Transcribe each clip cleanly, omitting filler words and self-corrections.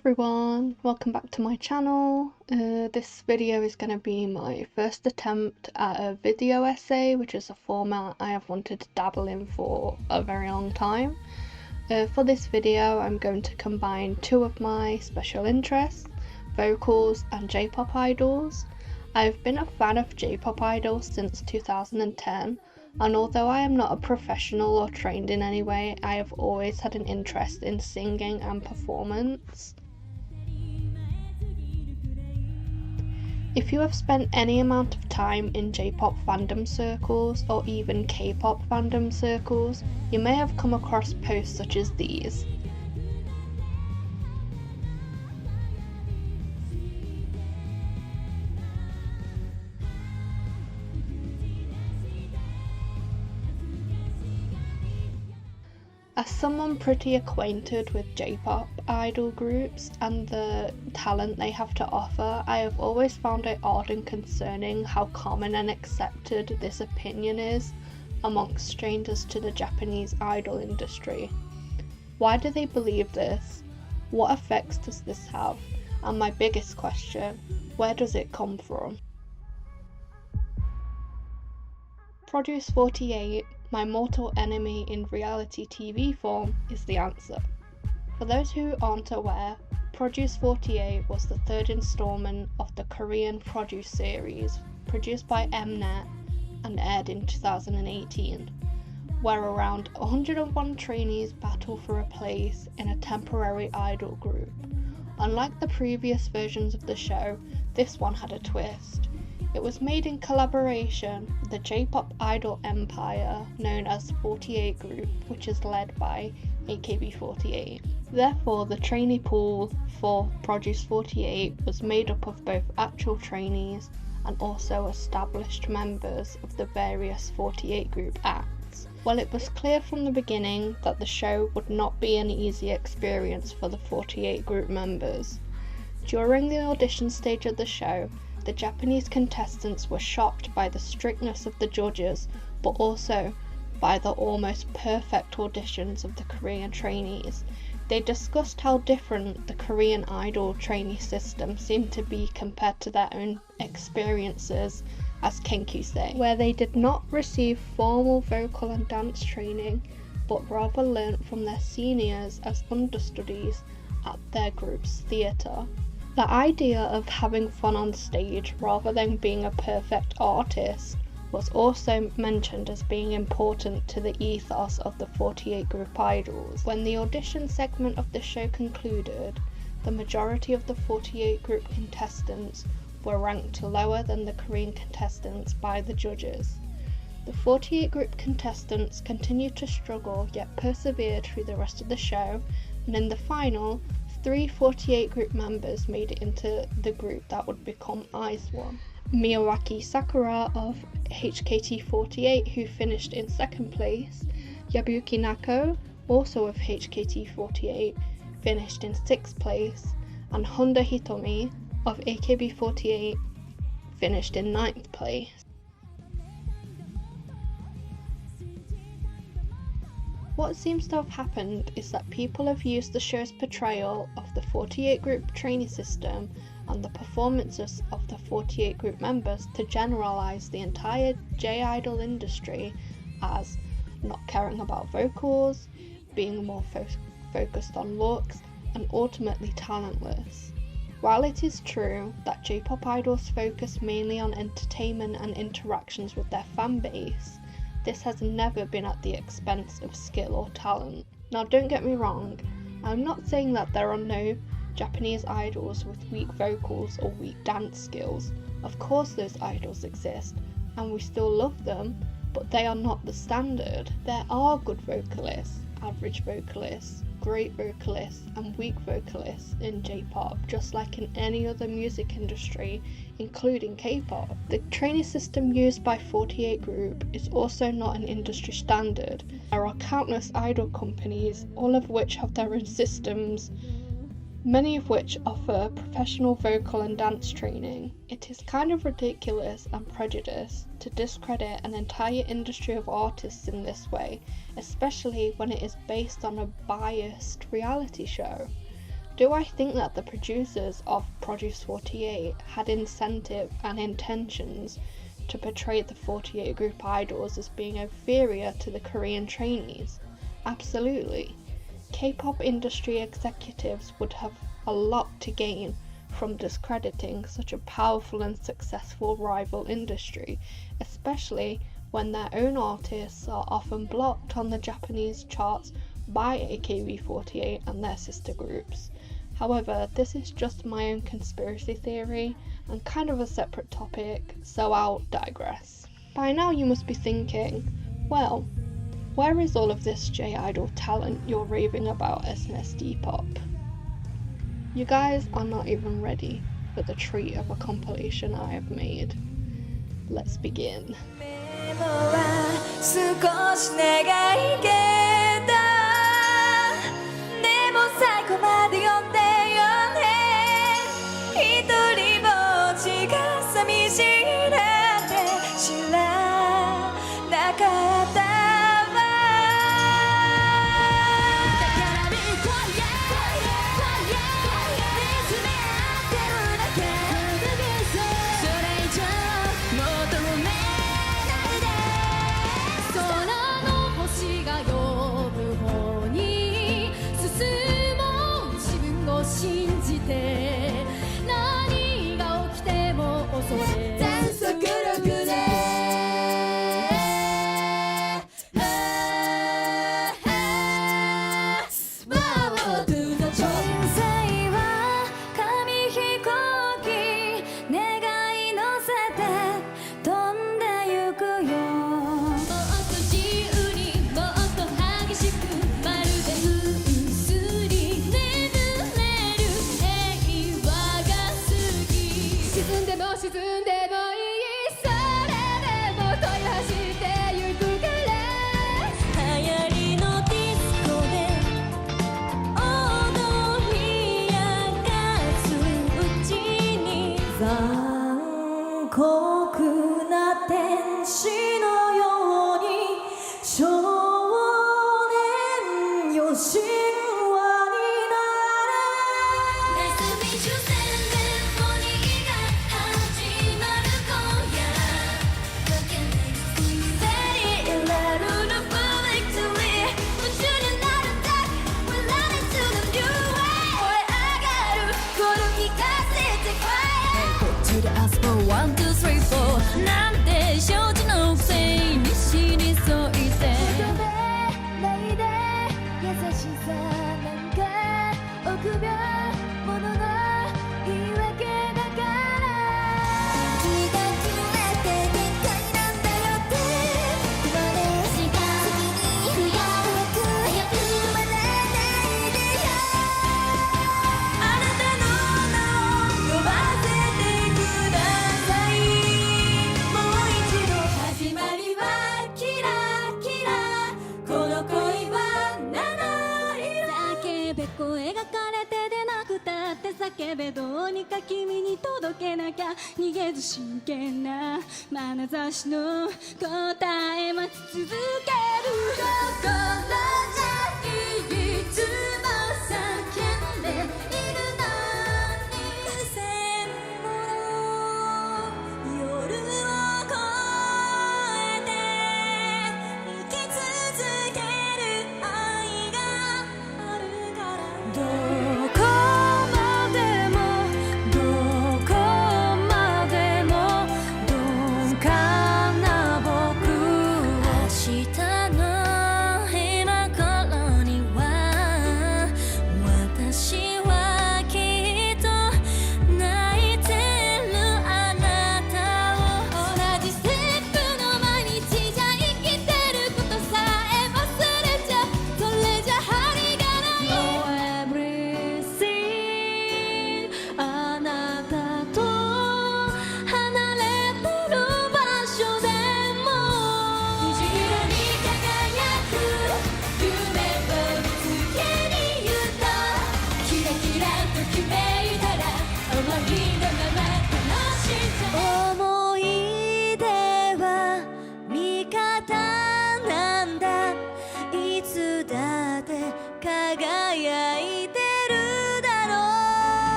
everyone, welcome back to my channel. This video is going to be my first attempt at a video essay, which is a format I have wanted to dabble in for a very long time. For this video I'm going to combine two of my special interests, vocals and J-pop idols. I've been a fan of J-pop idols since 2010, and although I am not a professional or trained in any way, I have always had an interest in singing and performance. If you have spent any amount of time in J-pop fandom circles or even K-pop fandom circles, you may have come across posts such as these. As someone pretty acquainted with J-pop idol groups and the talent they have to offer, I have always found it odd and concerning how common and accepted this opinion is amongst strangers to the Japanese idol industry. Why do they believe this? What effects does this have? And my biggest question, where does it come from? Produce48, my mortal enemy in reality TV form, is the answer. For those who aren't aware, Produce48 was the third installment of the Korean Produce series, produced by Mnet and aired in 2018, where around 101 trainees battle for a place in a temporary idol group. Unlike the previous versions of the show, this one had a twist. It was made in collaboration with the J-pop idol empire known as 48 Group, which is led by AKB48. Therefore, the trainee pool for Produce48 was made up of both actual trainees and also established members of the various 48 Group acts. Well, it was clear from the beginning that the show would not be an easy experience for the 48 Group members. During the audition stage of the show, the Japanese contestants were shocked by the strictness of the judges, but also by the almost perfect auditions of the Korean trainees. They discussed how different the Korean idol trainee system seemed to be compared to their own experiences as Kenkyusei, where they did not receive formal vocal and dance training, but rather learnt from their seniors as understudies at their group's theatre. The idea of having fun on stage rather than being a perfect artist was also mentioned as being important to the ethos of the 48 Group idols. When the audition segment of the show concluded, the majority of the 48 Group contestants were ranked lower than the Korean contestants by the judges. The 48 Group contestants continued to struggle yet persevered through the rest of the show, and in the final, 3 48 Group members made it into the group that would become IZ*ONE. Miyawaki Sakura of HKT48, who finished in second place, Yabuki Nako, also of HKT48, finished in sixth place, and Honda Hitomi of AKB48 finished in ninth place. What seems to have happened is that people have used the show's portrayal of the 48 Group trainee system and the performances of the 48 Group members to generalise the entire J-idol industry as not caring about vocals, being more focused on looks, and ultimately talentless. While it is true that J-pop idols focus mainly on entertainment and interactions with their fan base, this has never been at the expense of skill or talent. Now, don't get me wrong, I'm not saying that there are no Japanese idols with weak vocals or weak dance skills. Of course those idols exist, and we still love them, but they are not the standard. There are good vocalists, average vocalists, great vocalists, and weak vocalists in J-pop, just like in any other music industry, including K-pop. The trainee system used by 48 Group is also not an industry standard. There are countless idol companies, all of which have their own systems, many of which offer professional vocal and dance training. It is kind of ridiculous and prejudiced to discredit an entire industry of artists in this way, especially when it is based on a biased reality show. Do I think that the producers of Produce48 had incentive and intentions to portray the 48 group idols as being inferior to the Korean trainees? Absolutely. K-pop industry executives would have a lot to gain from discrediting such a powerful and successful rival industry, especially when their own artists are often blocked on the Japanese charts by AKB48 and their sister groups. However, this is just my own conspiracy theory and kind of a separate topic, so I'll digress. By now you must be thinking, well, where is all of this J-idol talent you're raving about SNSD pop? You guys are not even ready for the treat of a compilation I have made. Let's begin.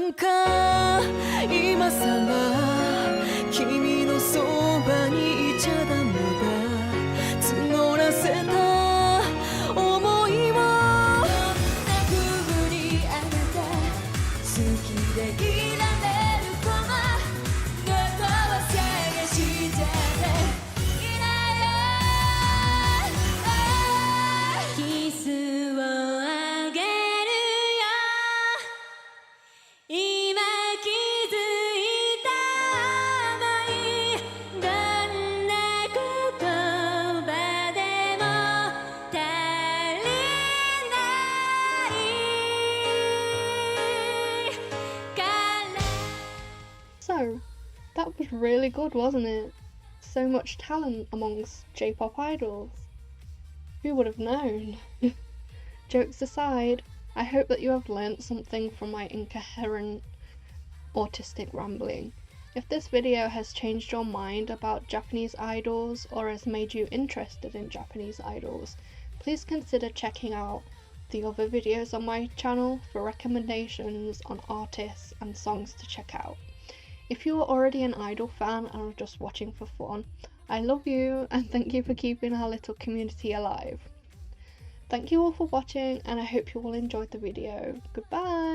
なんか今さら君のそばにいちゃダメだ募らせた想いをどんな風にあなた好きでいられるかなどこを探していないよキスをあげるよ今気づいた想いどんな言葉でも足りないから So, that was really good, wasn't it? So much talent amongst J-pop idols. Who would have known? Jokes aside, I hope that you have learnt something from my incoherent autistic rambling. If this video has changed your mind about Japanese idols or has made you interested in Japanese idols, please consider checking out the other videos on my channel for recommendations on artists and songs to check out. If you are already an idol fan and are just watching for fun, I love you and thank you for keeping our little community alive. Thank you all for watching and I hope you all enjoyed the video. Goodbye!